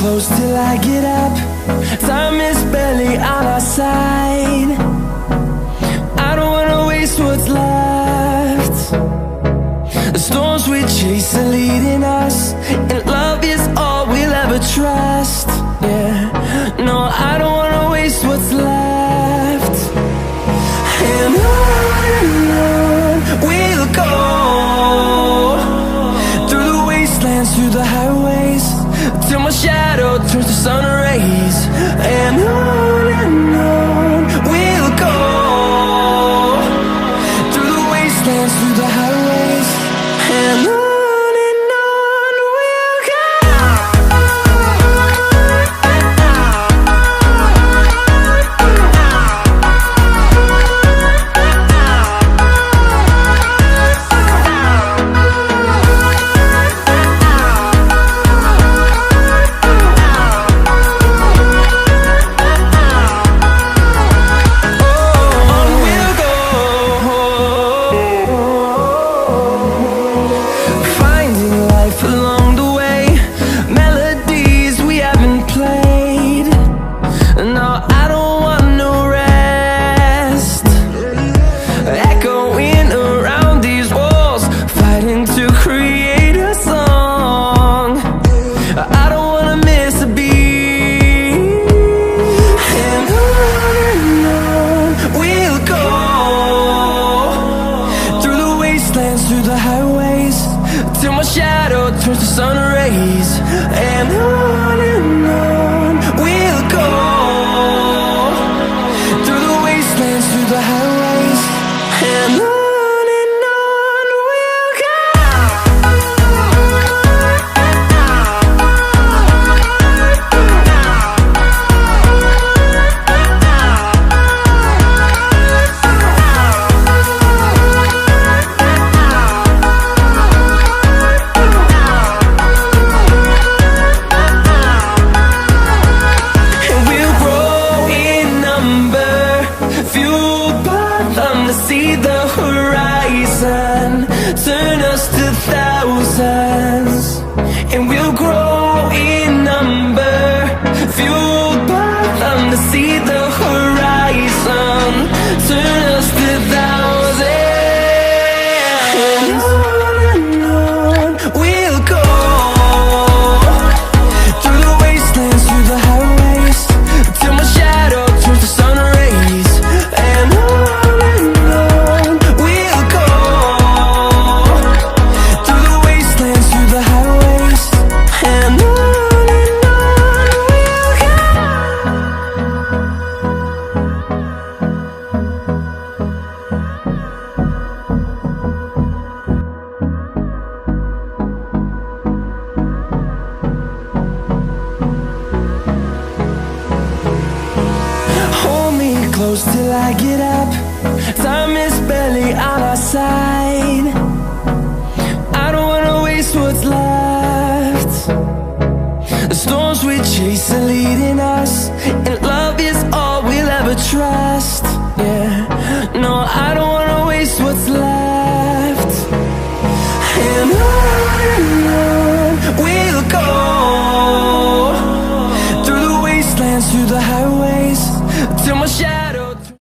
close till I get up. Time is barely on our side. I don't wanna waste what's left. The storms we chase are leading us, and love is all we'll ever trust. Yeah, no, I don't wanna waste what's left. And on we'll go, through the wastelands, through the highways, till my shadow turns to sun rays. And on we'll go, through the wastelands, through the highways, and on we'll go. Through the highways, till my shadow turns to sun rays. And on we'll go, through the wastelands, through the highways, and on we'll go. See the horizon, turn us to thousands, and we'll grow in number, fueled by them to see the horizon, turn us to thousands. And on we'll go, through the wastelands, through the highways, till my shadow turns to sun rays. And close till I get up. Time is barely on our side. I don't wanna waste what's left. The storms we chase are leading us, and love